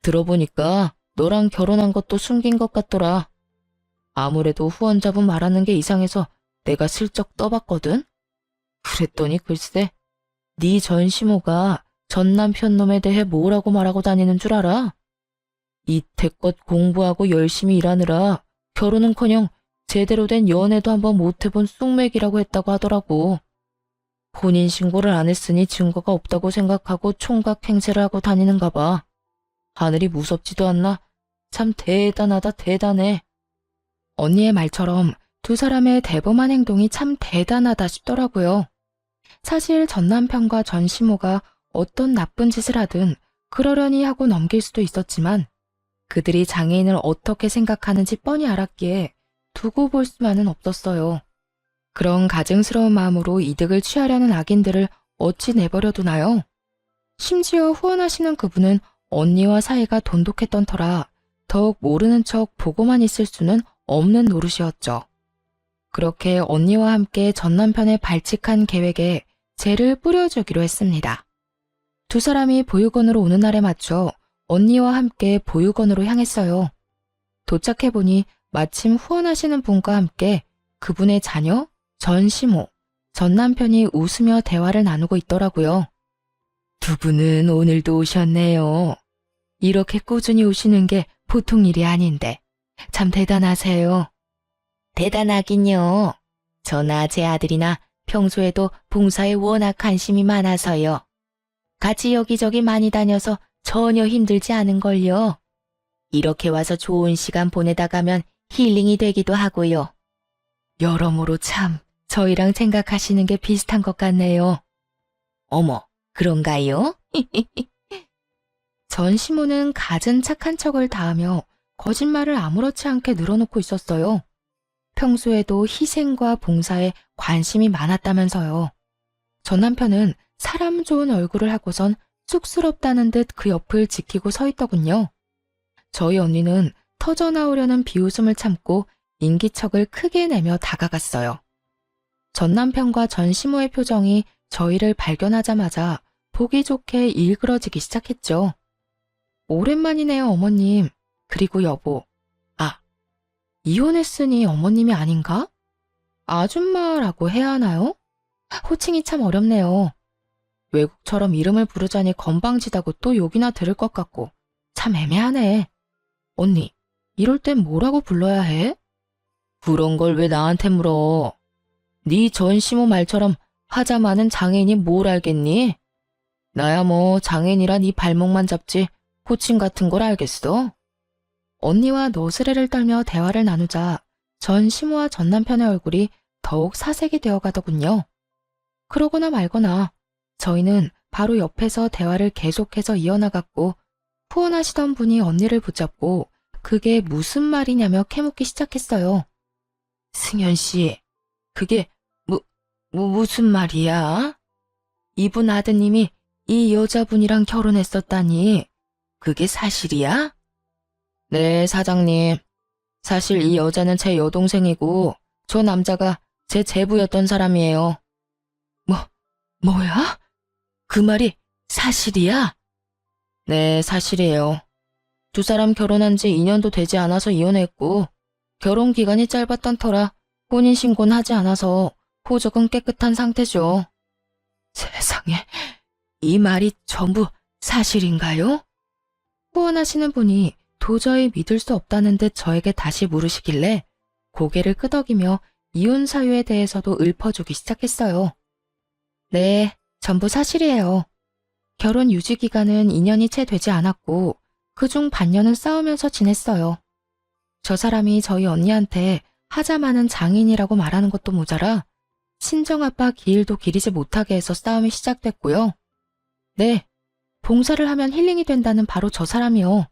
들어보니까 너랑 결혼한 것도 숨긴 것 같더라. 아무래도 후원자분 말하는 게 이상해서 내가 슬쩍 떠봤거든. 그랬더니 글쎄, 네 전 시모가 전 남편 놈에 대해 뭐라고 말하고 다니는 줄 알아? 이태껏 공부하고 열심히 일하느라 결혼은커녕 제대로 된 연애도 한번 못 해본 쑥맥이라고 했다고 하더라고. 혼인신고를 안 했으니 증거가 없다고 생각하고 총각 행세를 하고 다니는가 봐. 하늘이 무섭지도 않나? 참 대단하다 대단해. 언니의 말처럼 두 사람의 대범한 행동이 참 대단하다 싶더라고요. 사실 전 남편과 전 시모가 어떤 나쁜 짓을 하든 그러려니 하고 넘길 수도 있었지만 그들이 장애인을 어떻게 생각하는지 뻔히 알았기에 두고 볼 수만은 없었어요. 그런 가증스러운 마음으로 이득을 취하려는 악인들을 어찌 내버려 두나요? 심지어 후원하시는 그분은 언니와 사이가 돈독했던 터라 더욱 모르는 척 보고만 있을 수는 없는 노릇이었죠. 그렇게 언니와 함께 전 남편의 발칙한 계획에 재를 뿌려주기로 했습니다. 두 사람이 보육원으로 오는 날에 맞춰 언니와 함께 보육원으로 향했어요. 도착해보니 마침 후원하시는 분과 함께 그분의 자녀, 전 시모, 전 남편이 웃으며 대화를 나누고 있더라고요. 두 분은 오늘도 오셨네요. 이렇게 꾸준히 오시는 게 보통 일이 아닌데 참 대단하세요. 대단하긴요. 저나 제 아들이나 평소에도 봉사에 워낙 관심이 많아서요. 같이 여기저기 많이 다녀서 전혀 힘들지 않은걸요. 이렇게 와서 좋은 시간 보내다 가면 힐링이 되기도 하고요. 여러모로 참 저희랑 생각하시는 게 비슷한 것 같네요. 어머, 그런가요? 전 시모는 갖은 착한 척을 다하며 거짓말을 아무렇지 않게 늘어놓고 있었어요. 평소에도 희생과 봉사에 관심이 많았다면서요. 전 남편은 사람 좋은 얼굴을 하고선 쑥스럽다는 듯 그 옆을 지키고 서 있더군요. 저희 언니는 터져나오려는 비웃음을 참고 인기척을 크게 내며 다가갔어요. 전 남편과 전 시모의 표정이 저희를 발견하자마자 보기 좋게 일그러지기 시작했죠. 오랜만이네요, 어머님. 그리고 여보. 아, 이혼했으니 어머님이 아닌가? 아줌마라고 해야 하나요? 호칭이 참 어렵네요. 외국처럼 이름을 부르자니 건방지다고 또 욕이나 들을 것 같고 참 애매하네. 언니, 이럴 땐 뭐라고 불러야 해? 그런 걸 왜 나한테 물어? 네 전 시모 말처럼 하자 많은 장애인이 뭘 알겠니? 나야 뭐 장인이라 네 발목만 잡지 호칭 같은 걸 알겠어? 언니와 너스레를 떨며 대화를 나누자 전 시모와 전 남편의 얼굴이 더욱 사색이 되어 가더군요. 그러거나 말거나 저희는 바로 옆에서 대화를 계속해서 이어나갔고 후원하시던 분이 언니를 붙잡고 그게 무슨 말이냐며 캐묻기 시작했어요. 승현 씨, 그게 무슨 말이야? 이분 아드님이 이 여자분이랑 결혼했었다니 그게 사실이야? 네, 사장님. 사실 이 여자는 제 여동생이고 저 남자가 제 제부였던 사람이에요. 뭐야? 그 말이 사실이야? 네, 사실이에요. 두 사람 결혼한 지 2년도 되지 않아서 이혼했고 결혼 기간이 짧았던 터라 혼인신고는 하지 않아서 호적은 깨끗한 상태죠. 세상에, 이 말이 전부 사실인가요? 후원하시는 분이 도저히 믿을 수 없다는 듯 저에게 다시 물으시길래 고개를 끄덕이며 이혼 사유에 대해서도 읊어주기 시작했어요. 네, 전부 사실이에요. 결혼 유지 기간은 2년이 채 되지 않았고 그중 반년은 싸우면서 지냈어요. 저 사람이 저희 언니한테 하자마는 장인이라고 말하는 것도 모자라 친정아빠 기일도 기리지 못하게 해서 싸움이 시작됐고요. 네, 봉사를 하면 힐링이 된다는 바로 저 사람이요.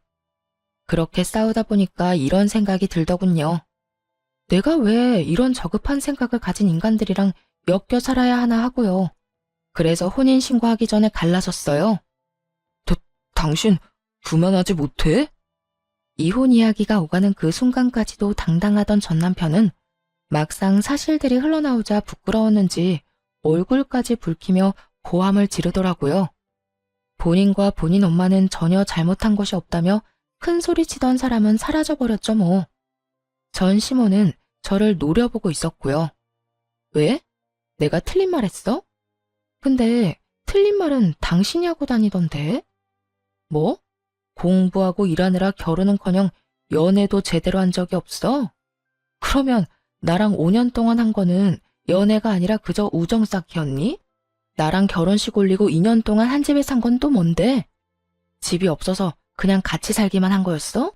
그렇게 싸우다 보니까 이런 생각이 들더군요. 내가 왜 이런 저급한 생각을 가진 인간들이랑 엮여 살아야 하나 하고요. 그래서 혼인신고하기 전에 갈라섰어요. 당신 그만하지 못해? 이혼 이야기가 오가는 그 순간까지도 당당하던 전 남편은 막상 사실들이 흘러나오자 부끄러웠는지 얼굴까지 붉히며 고함을 지르더라고요. 본인과 본인 엄마는 전혀 잘못한 것이 없다며 큰 소리치던 사람은 사라져버렸죠 뭐. 전 시모는 저를 노려보고 있었고요. 왜? 내가 틀린 말 했어? 근데 틀린 말은 당신이 하고 다니던데? 뭐? 공부하고 일하느라 결혼은커녕 연애도 제대로 한 적이 없어? 그러면 나랑 5년 동안 한 거는 연애가 아니라 그저 우정 쌓기였니? 나랑 결혼식 올리고 2년 동안 한 집에 산 건 또 뭔데? 집이 없어서 그냥 같이 살기만 한 거였어?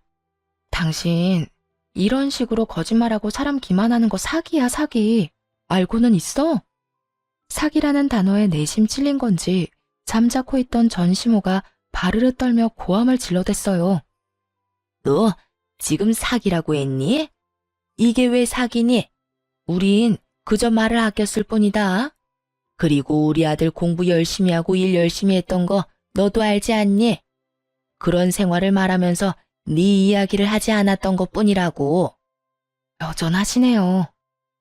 당신 이런 식으로 거짓말하고 사람 기만하는 거 사기야, 사기. 알고는 있어? 사기라는 단어에 내심 찔린 건지 잠자코 있던 전시모가 바르르 떨며 고함을 질러댔어요. 너 지금 사기라고 했니? 이게 왜 사기니? 우린 그저 말을 아꼈을 뿐이다. 그리고 우리 아들 공부 열심히 하고 일 열심히 했던 거 너도 알지 않니? 그런 생활을 말하면서 네 이야기를 하지 않았던 것뿐이라고. 여전하시네요.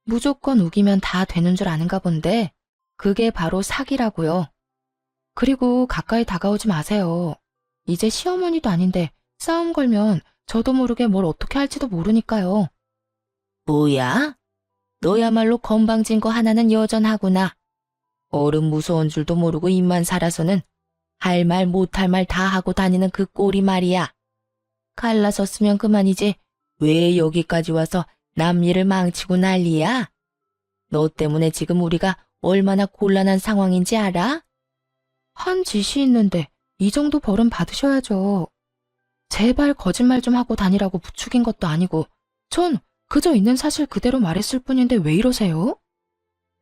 무조건 우기면 다 되는 줄 아는가 본데 그게 바로 사기라고요. 그리고 가까이 다가오지 마세요. 이제 시어머니도 아닌데 싸움 걸면 저도 모르게 뭘 어떻게 할지도 모르니까요. 뭐야? 너야말로 건방진 거 하나는 여전하구나. 어른 무서운 줄도 모르고 입만 살아서는 할 말 못할 말 다 하고 다니는 그 꼴이 말이야. 갈라섰으면 그만이지 왜 여기까지 와서 남 일을 망치고 난리야? 너 때문에 지금 우리가 얼마나 곤란한 상황인지 알아? 한 짓이 있는데 이 정도 벌은 받으셔야죠. 제발 거짓말 좀 하고 다니라고 부추긴 것도 아니고 전 그저 있는 사실 그대로 말했을 뿐인데 왜 이러세요?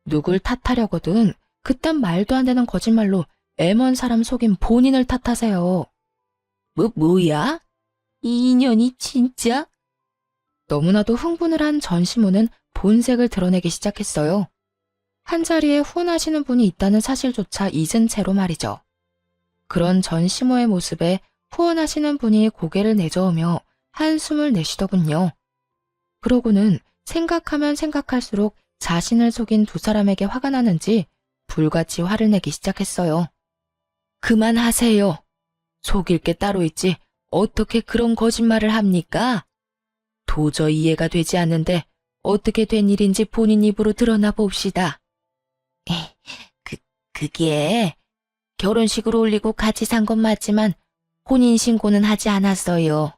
누굴 탓하려거든 그딴 말도 안 되는 거짓말로 애먼 사람 속인 본인을 탓하세요. 뭐야? 이 인연이 진짜? 너무나도 흥분을 한 전시모는 본색을 드러내기 시작했어요. 한자리에 후원하시는 분이 있다는 사실조차 잊은 채로 말이죠. 그런 전시모의 모습에 후원하시는 분이 고개를 내저으며 한숨을 내쉬더군요. 그러고는 생각하면 생각할수록 자신을 속인 두 사람에게 화가 나는지 불같이 화를 내기 시작했어요. 그만하세요. 속일 게 따로 있지 어떻게 그런 거짓말을 합니까? 도저히 이해가 되지 않는데 어떻게 된 일인지 본인 입으로 드러나 봅시다. 그게 결혼식을 올리고 같이 산 건 맞지만 혼인신고는 하지 않았어요.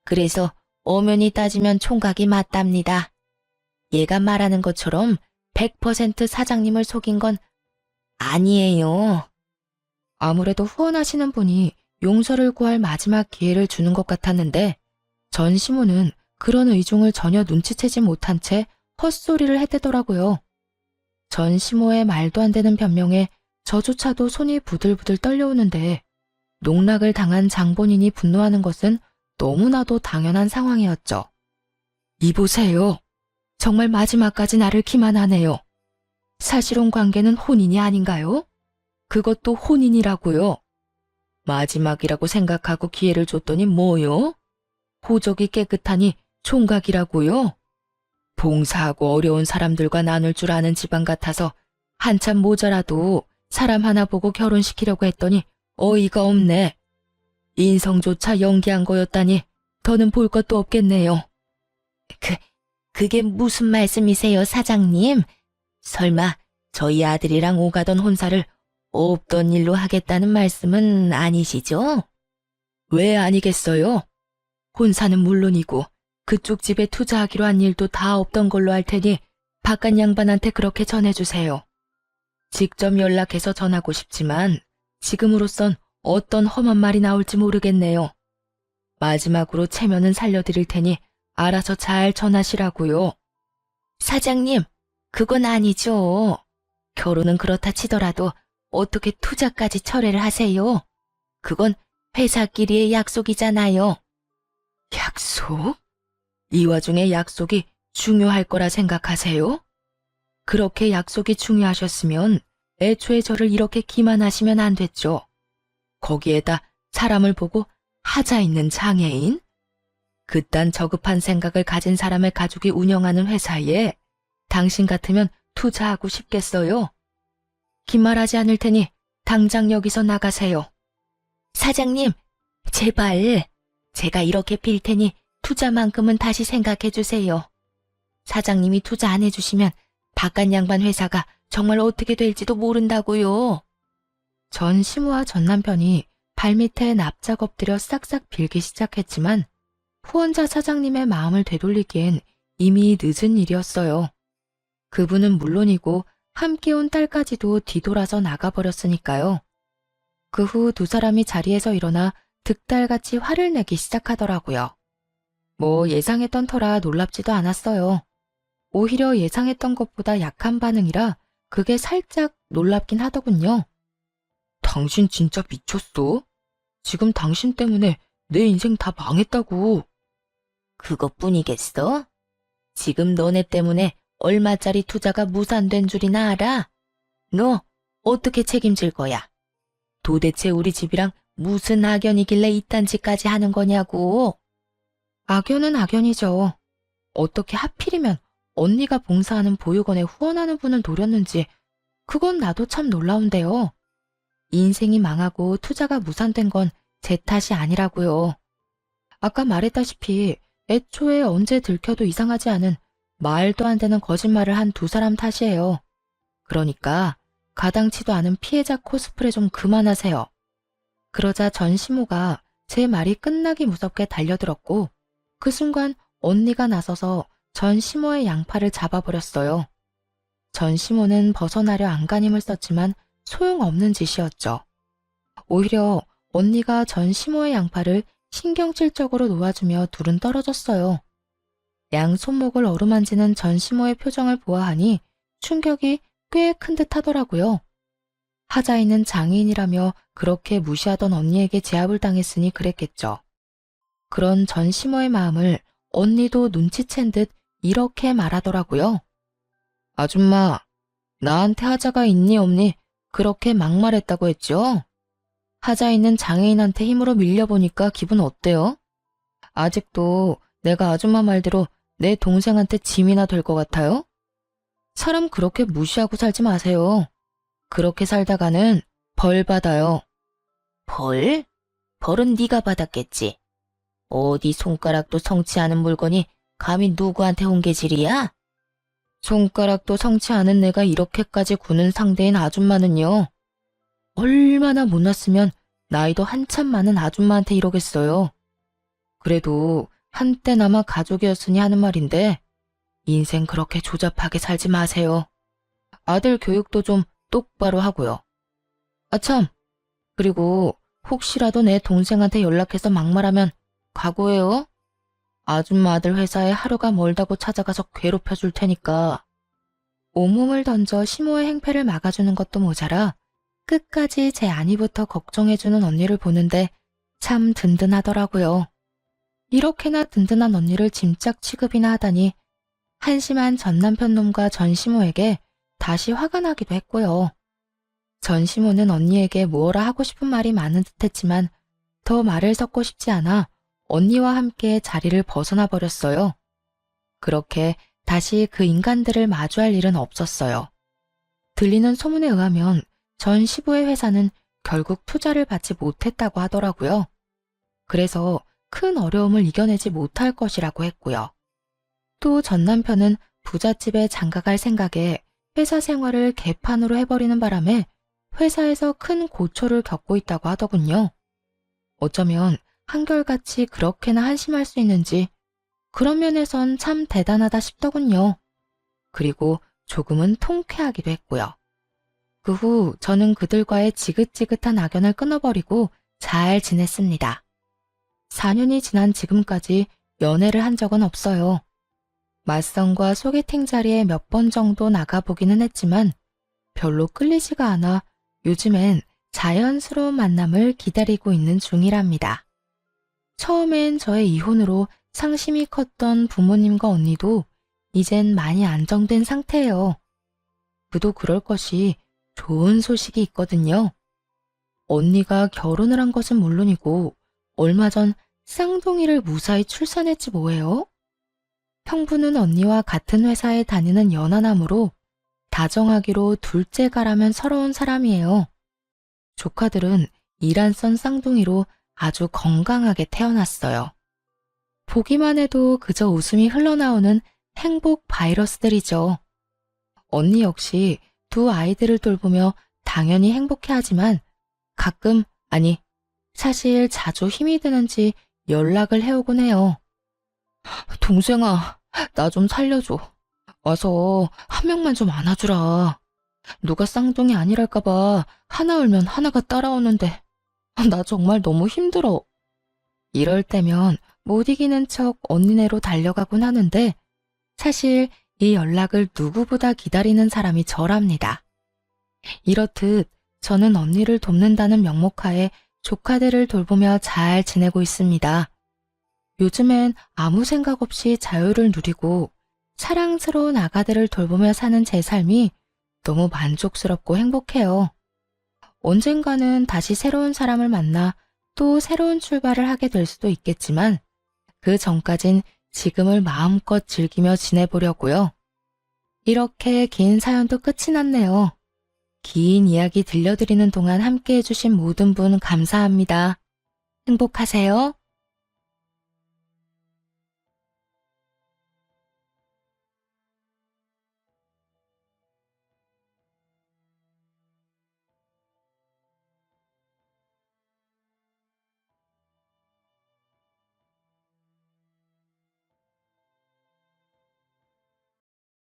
그래서 엄연히 따지면 총각이 맞답니다. 얘가 말하는 것처럼 100% 사장님을 속인 건 아니에요. 아무래도 후원하시는 분이 용서를 구할 마지막 기회를 주는 것 같았는데 전시모는 그런 의중을 전혀 눈치채지 못한 채 헛소리를 해대더라고요. 전시모의 말도 안 되는 변명에 저조차도 손이 부들부들 떨려오는데 농락을 당한 장본인이 분노하는 것은 너무나도 당연한 상황이었죠. 이보세요. 정말 마지막까지 나를 기만하네요. 사실혼 관계는 혼인이 아닌가요? 그것도 혼인이라고요. 마지막이라고 생각하고 기회를 줬더니 뭐요? 호적이 깨끗하니 총각이라고요? 봉사하고 어려운 사람들과 나눌 줄 아는 집안 같아서 한참 모자라도 사람 하나 보고 결혼시키려고 했더니 어이가 없네. 인성조차 연기한 거였다니 더는 볼 것도 없겠네요. 그게 무슨 말씀이세요, 사장님? 설마 저희 아들이랑 오가던 혼사를 없던 일로 하겠다는 말씀은 아니시죠? 왜 아니겠어요? 혼사는 물론이고 그쪽 집에 투자하기로 한 일도 다 없던 걸로 할 테니 바깥 양반한테 그렇게 전해주세요. 직접 연락해서 전하고 싶지만 지금으로선 어떤 험한 말이 나올지 모르겠네요. 마지막으로 체면은 살려드릴 테니 알아서 잘 전하시라고요. 사장님, 그건 아니죠. 결혼은 그렇다 치더라도 어떻게 투자까지 철회를 하세요? 그건 회사끼리의 약속이잖아요. 약속? 이 와중에 약속이 중요할 거라 생각하세요? 그렇게 약속이 중요하셨으면 애초에 저를 이렇게 기만하시면 안 됐죠. 거기에다 사람을 보고 하자 있는 장애인? 그딴 저급한 생각을 가진 사람의 가족이 운영하는 회사에 당신 같으면 투자하고 싶겠어요? 기말하지 않을 테니 당장 여기서 나가세요. 사장님, 제발 제가 이렇게 빌 테니 투자만큼은 다시 생각해 주세요. 사장님이 투자 안 해주시면 바깥 양반 회사가 정말 어떻게 될지도 모른다고요. 전 시모와 전 남편이 발밑에 납작 엎드려 싹싹 빌기 시작했지만 후원자 사장님의 마음을 되돌리기엔 이미 늦은 일이었어요. 그분은 물론이고 함께 온 딸까지도 뒤돌아서 나가버렸으니까요. 그 후 두 사람이 자리에서 일어나 득달같이 화를 내기 시작하더라고요. 뭐 예상했던 터라 놀랍지도 않았어요. 오히려 예상했던 것보다 약한 반응이라 그게 살짝 놀랍긴 하더군요. 당신 진짜 미쳤어? 지금 당신 때문에 내 인생 다 망했다고. 그것뿐이겠어? 지금 너네 때문에 얼마짜리 투자가 무산된 줄이나 알아? 너 어떻게 책임질 거야? 도대체 우리 집이랑 무슨 악연이길래 이딴 짓까지 하는 거냐고. 악연은 악연이죠. 어떻게 하필이면 언니가 봉사하는 보육원에 후원하는 분을 노렸는지 그건 나도 참 놀라운데요. 인생이 망하고 투자가 무산된 건 제 탓이 아니라고요. 아까 말했다시피 애초에 언제 들켜도 이상하지 않은 말도 안 되는 거짓말을 한 두 사람 탓이에요. 그러니까 가당치도 않은 피해자 코스프레 좀 그만하세요. 그러자 전시모가 제 말이 끝나기 무섭게 달려들었고 그 순간 언니가 나서서 전시모의 양팔을 잡아버렸어요. 전시모는 벗어나려 안간힘을 썼지만 소용없는 짓이었죠. 오히려 언니가 전시모의 양팔을 신경질적으로 놓아주며 둘은 떨어졌어요. 양 손목을 어루만지는 전시모의 표정을 보아하니 충격이 꽤 큰 듯 하더라고요. 하자이는 장애인이라며 그렇게 무시하던 언니에게 제압을 당했으니 그랬겠죠. 그런 전시모의 마음을 언니도 눈치챈 듯 이렇게 말하더라고요. 아줌마, 나한테 하자가 있니 없니 그렇게 막말했다고 했죠? 하자 있는 장애인한테 힘으로 밀려보니까 기분 어때요? 아직도 내가 아줌마 말대로 내 동생한테 짐이나 될 것 같아요? 사람 그렇게 무시하고 살지 마세요. 그렇게 살다가는 벌 받아요. 벌? 벌은 네가 받았겠지. 어디 손가락도 성치 않은 물건이 감히 누구한테 옮겨질이야? 손가락도 성치 않은 내가 이렇게까지 구는 상대인 아줌마는요. 얼마나 못났으면 나이도 한참 많은 아줌마한테 이러겠어요. 그래도 한때나마 가족이었으니 하는 말인데 인생 그렇게 조잡하게 살지 마세요. 아들 교육도 좀 똑바로 하고요. 아참, 그리고 혹시라도 내 동생한테 연락해서 막말하면 각오해요. 아줌마 아들 회사에 하루가 멀다고 찾아가서 괴롭혀 줄 테니까. 온몸을 던져 시모의 행패를 막아주는 것도 모자라 끝까지 제 안위부터 걱정해주는 언니를 보는데 참 든든하더라고요. 이렇게나 든든한 언니를 짐짝 취급이나 하다니 한심한 전 남편 놈과 전 시모에게 다시 화가 나기도 했고요. 전 시모는 언니에게 뭐라 하고 싶은 말이 많은 듯했지만 더 말을 섞고 싶지 않아 언니와 함께 자리를 벗어나 버렸어요. 그렇게 다시 그 인간들을 마주할 일은 없었어요. 들리는 소문에 의하면 전 시부의 회사는 결국 투자를 받지 못했다고 하더라고요. 그래서 큰 어려움을 이겨내지 못할 것이라고 했고요. 또 전 남편은 부잣집에 장가갈 생각에 회사 생활을 개판으로 해버리는 바람에 회사에서 큰 고초를 겪고 있다고 하더군요. 어쩌면 한결같이 그렇게나 한심할 수 있는지 그런 면에선 참 대단하다 싶더군요. 그리고 조금은 통쾌하기도 했고요. 그 후 저는 그들과의 지긋지긋한 악연을 끊어버리고 잘 지냈습니다. 4년이 지난 지금까지 연애를 한 적은 없어요. 맞선과 소개팅 자리에 몇 번 정도 나가보기는 했지만 별로 끌리지가 않아 요즘엔 자연스러운 만남을 기다리고 있는 중이랍니다. 처음엔 저의 이혼으로 상심이 컸던 부모님과 언니도 이젠 많이 안정된 상태예요. 그도 그럴 것이 좋은 소식이 있거든요. 언니가 결혼을 한 것은 물론이고 얼마 전 쌍둥이를 무사히 출산했지 뭐예요? 형부는 언니와 같은 회사에 다니는 연하남으로 다정하기로 둘째가라면 서러운 사람이에요. 조카들은 이란선 쌍둥이로 아주 건강하게 태어났어요. 보기만 해도 그저 웃음이 흘러나오는 행복 바이러스들이죠. 언니 역시 두 아이들을 돌보며 당연히 행복해하지만 가끔, 아니, 사실 자주 힘이 드는지 연락을 해오곤 해요. 동생아, 나 좀 살려줘. 와서 한 명만 좀 안아주라. 누가 쌍둥이 아니랄까봐 하나 울면 하나가 따라오는데 나 정말 너무 힘들어. 이럴 때면 못 이기는 척 언니네로 달려가곤 하는데 사실 이 연락을 누구보다 기다리는 사람이 저랍니다. 이렇듯 저는 언니를 돕는다는 명목하에 조카들을 돌보며 잘 지내고 있습니다. 요즘엔 아무 생각 없이 자유를 누리고 사랑스러운 아가들을 돌보며 사는 제 삶이 너무 만족스럽고 행복해요. 언젠가는 다시 새로운 사람을 만나 또 새로운 출발을 하게 될 수도 있겠지만 그 전까진 지금을 마음껏 즐기며 지내보려고요. 이렇게 긴 사연도 끝이 났네요. 긴 이야기 들려드리는 동안 함께 해주신 모든 분 감사합니다. 행복하세요.